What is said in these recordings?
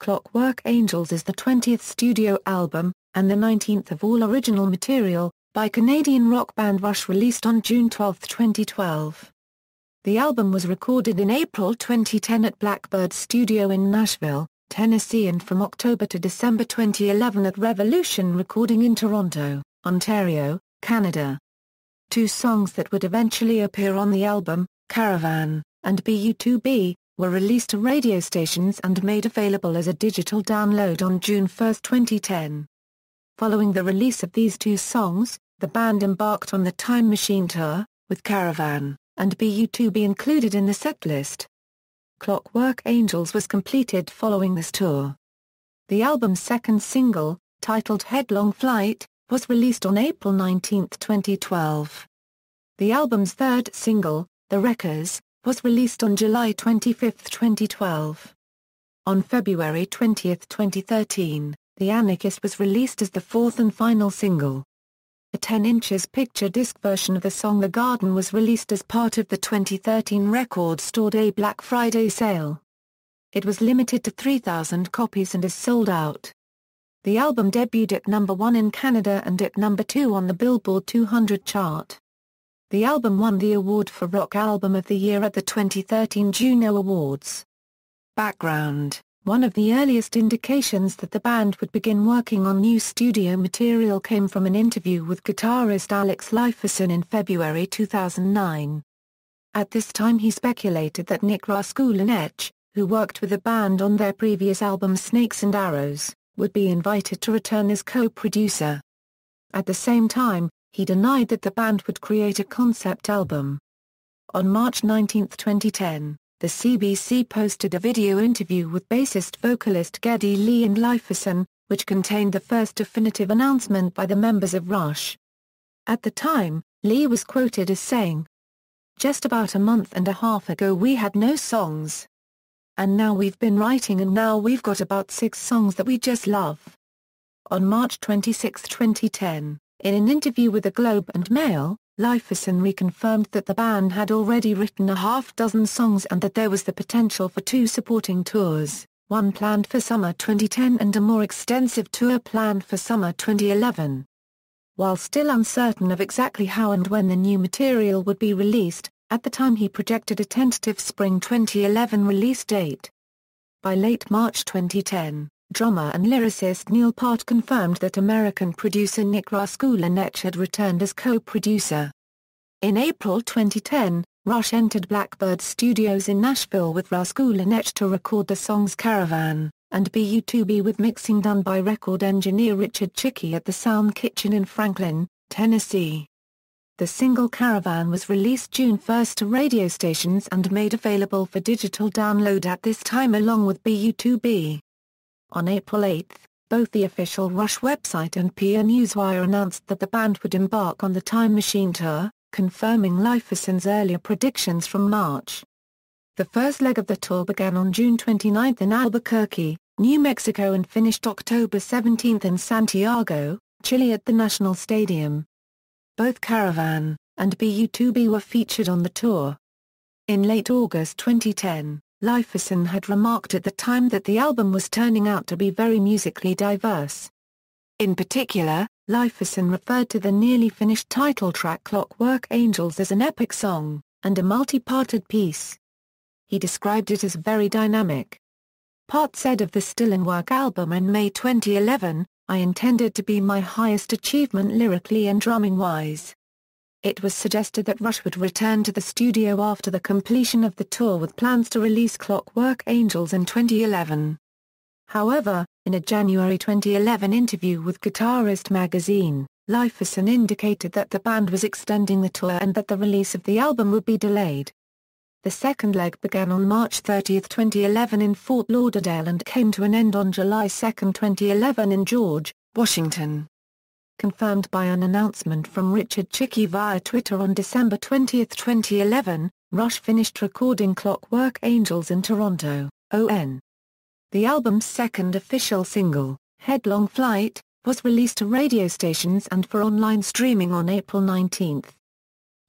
Clockwork Angels is the 20th studio album, and the 19th of all original material, by Canadian rock band Rush, released on June 12, 2012. The album was recorded in April 2010 at Blackbird Studio in Nashville, Tennessee, and from October to December 2011 at Revolution Recording in Toronto, Ontario, Canada. Two songs that would eventually appear on the album, Caravan and Bu2b, were released to radio stations and made available as a digital download on June 1, 2010. Following the release of these two songs, the band embarked on the Time Machine Tour, with Caravan and Bu2b included in the setlist. Clockwork Angels was completed following this tour. The album's second single, titled Headlong Flight, was released on April 19, 2012. The album's third single, The Wreckers, was released on July 25, 2012. On February 20, 2013, The Anarchist was released as the fourth and final single. A 10" picture disc version of the song The Garden was released as part of the 2013 Record Store Day Black Friday sale. It was limited to 3,000 copies and is sold out. The album debuted at number 1 in Canada and at number 2 on the Billboard 200 chart. The album won the award for Rock Album of the Year at the 2013 Juno Awards. Background: one of the earliest indications that the band would begin working on new studio material came from an interview with guitarist Alex Lifeson in February 2009. At this time he speculated that Nick Raskulinecz, who worked with the band on their previous album Snakes and Arrows, would be invited to return as co-producer. At the same time, he denied that the band would create a concept album. On March 19, 2010, the CBC posted a video interview with bassist-vocalist Geddy Lee and Lifeson, which contained the first definitive announcement by the members of Rush. At the time, Lee was quoted as saying, "Just about a month and a half ago we had no songs. And now we've been writing and now we've got about 6 songs that we just love." On March 26, 2010, in an interview with the Globe and Mail, Lifeson reconfirmed that the band had already written a half-dozen songs and that there was the potential for 2 supporting tours, one planned for summer 2010 and a more extensive tour planned for summer 2011. While still uncertain of exactly how and when the new material would be released, at the time he projected a tentative spring 2011 release date. By late March 2010, drummer and lyricist Neil Peart confirmed that American producer Nick Raskulinecz had returned as co-producer. In April 2010, Rush entered Blackbird Studios in Nashville with Raskulinecz to record the songs Caravan and Bu2b, with mixing done by record engineer Richard Chickey at the Sound Kitchen in Franklin, Tennessee. The single Caravan was released June 1 to radio stations and made available for digital download at this time along with Bu2b. On April 8, both the official Rush website and Peer Newswire announced that the band would embark on the Time Machine Tour, confirming Lifeson's earlier predictions from March. The first leg of the tour began on June 29 in Albuquerque, New Mexico, and finished October 17 in Santiago, Chile at the National Stadium. Both Caravan and Bu2b were featured on the tour. In late August 2010, Lifeson had remarked at the time that the album was turning out to be very musically diverse. In particular, Lifeson referred to the nearly finished title track Clockwork Angels as an epic song, and a multi-parted piece. He described it as very dynamic. Peart said of the still-in-work album in May 2011, "I intended to be my highest achievement lyrically and drumming-wise." It was suggested that Rush would return to the studio after the completion of the tour with plans to release Clockwork Angels in 2011. However, in a January 2011 interview with Guitarist magazine, Lifeson indicated that the band was extending the tour and that the release of the album would be delayed. The second leg began on March 30, 2011 in Fort Lauderdale and came to an end on July 2, 2011 in George, Washington. Confirmed by an announcement from Richard Chickey via Twitter on December 20, 2011, Rush finished recording Clockwork Angels in Toronto, ON. The album's second official single, Headlong Flight, was released to radio stations and for online streaming on April 19.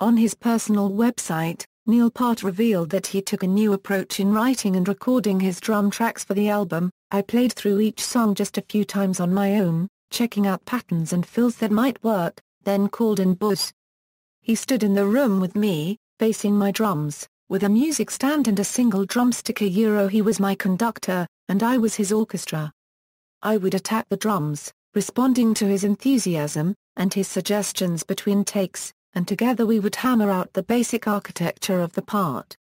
On his personal website, Neil Peart revealed that he took a new approach in writing and recording his drum tracks for the album, I played through each song just a few times on my own, checking out patterns and fills that might work, then called in Buzz. He stood in the room with me, facing my drums, with a music stand and a single drumstick. He was my conductor, and I was his orchestra. I would attack the drums, responding to his enthusiasm, and his suggestions between takes, and together we would hammer out the basic architecture of the part.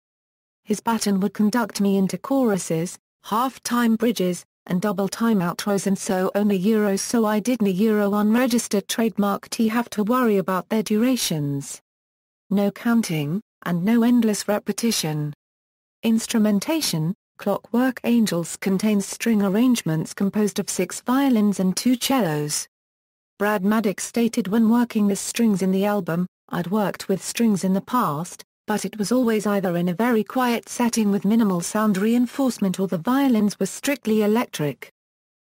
His baton would conduct me into choruses, half-time bridges, and double-time outros and so on. So I didn't unregistered trademark have to worry about their durations. No counting, and no endless repetition. Instrumentation: Clockwork Angels contains string arrangements composed of 6 violins and 2 cellos. Brad Maddox stated when working the strings in the album, "I'd worked with strings in the past, but it was always either in a very quiet setting with minimal sound reinforcement or the violins were strictly electric."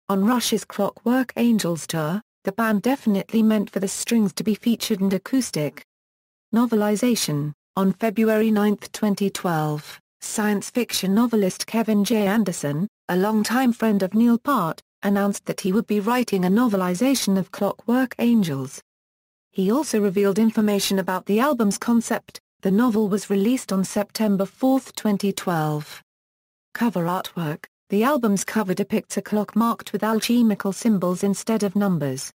On Rush's Clockwork Angels tour, the band definitely meant for the strings to be featured and acoustic. Novelization: On February 9, 2012, science fiction novelist Kevin J. Anderson, a longtime friend of Neil Peart, announced that he would be writing a novelization of Clockwork Angels. He also revealed information about the album's concept. The novel was released on September 4, 2012. Cover artwork: the album's cover depicts a clock marked with alchemical symbols instead of numbers.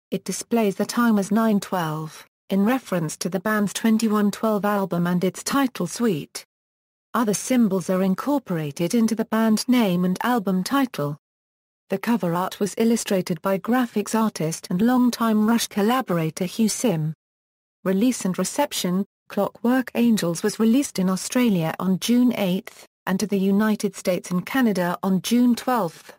It displays the time as 9:12, in reference to the band's 2112 album and its title suite. Other symbols are incorporated into the band name and album title. The cover art was illustrated by graphics artist and longtime Rush collaborator Hugh Sim. Release and reception: Clockwork Angels was released in Australia on June 8, and to the United States and Canada on June 12.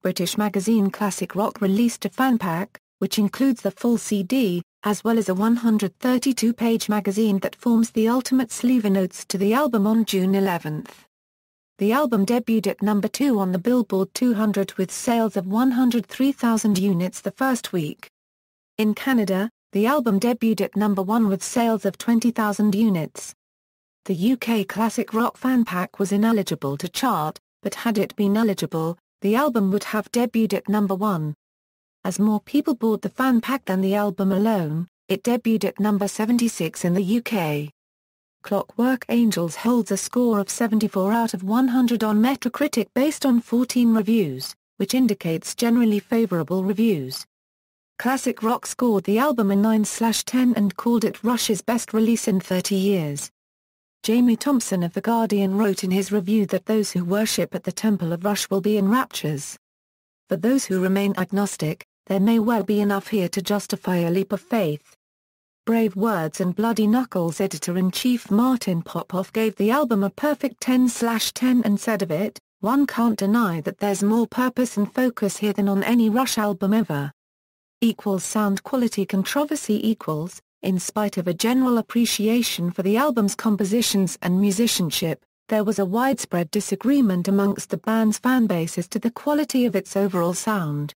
British magazine Classic Rock released a fan pack, which includes the full CD, as well as a 132-page magazine that forms the ultimate sleeve notes to the album on June 11. The album debuted at number 2 on the Billboard 200 with sales of 103,000 units the first week. In Canada, the album debuted at number 1 with sales of 20,000 units. The UK Classic Rock fan pack was ineligible to chart, but had it been eligible, the album would have debuted at number 1. As more people bought the fan pack than the album alone, it debuted at number 76 in the UK. Clockwork Angels holds a score of 74 out of 100 on Metacritic based on 14 reviews, which indicates generally favourable reviews. Classic Rock scored the album a 9/10 and called it Rush's best release in 30 years. Jamie Thompson of The Guardian wrote in his review that those who worship at the Temple of Rush will be in raptures. For those who remain agnostic, there may well be enough here to justify a leap of faith. Brave Words and Bloody Knuckles editor-in-chief Martin Popoff gave the album a perfect 10/10 and said of it, "One can't deny that there's more purpose and focus here than on any Rush album ever." Sound quality controversy in spite of a general appreciation for the album's compositions and musicianship, there was a widespread disagreement amongst the band's fanbase as to the quality of its overall sound.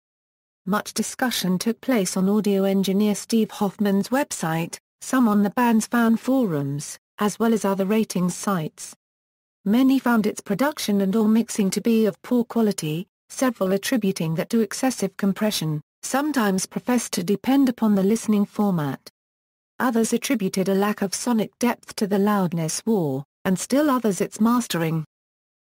Much discussion took place on audio engineer Steve Hoffman's website, some on the band's fan forums, as well as other ratings sites. Many found its production and/or mixing to be of poor quality, several attributing that to excessive compression, sometimes professed to depend upon the listening format. Others attributed a lack of sonic depth to the loudness war, and still others its mastering.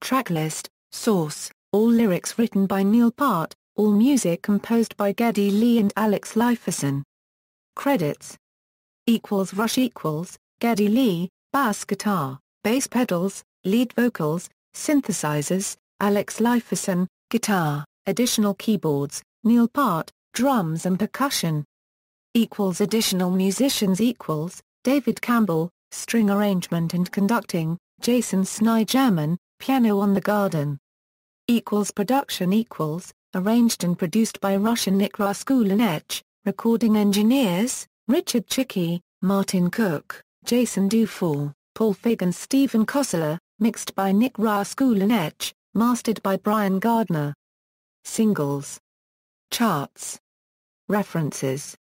Tracklist: Source: all lyrics written by Neil Peart, all music composed by Geddy Lee and Alex Lifeson. Credits: Rush Geddy Lee, bass guitar, bass pedals, lead vocals, synthesizers, Alex Lifeson, guitar, additional keyboards, Neil Peart, drums and percussion. Additional musicians: David Campbell, string arrangement and conducting, Jason Sny-German, piano on the Garden. Production: arranged and produced by Rush and Nick Raskulinecz, recording engineers, Richard Chicky, Martin Cook, Jason Dufour, Paul Fig and Stephen Kosela, mixed by Nick Raskulinecz, mastered by Brian Gardner. Singles. Charts. References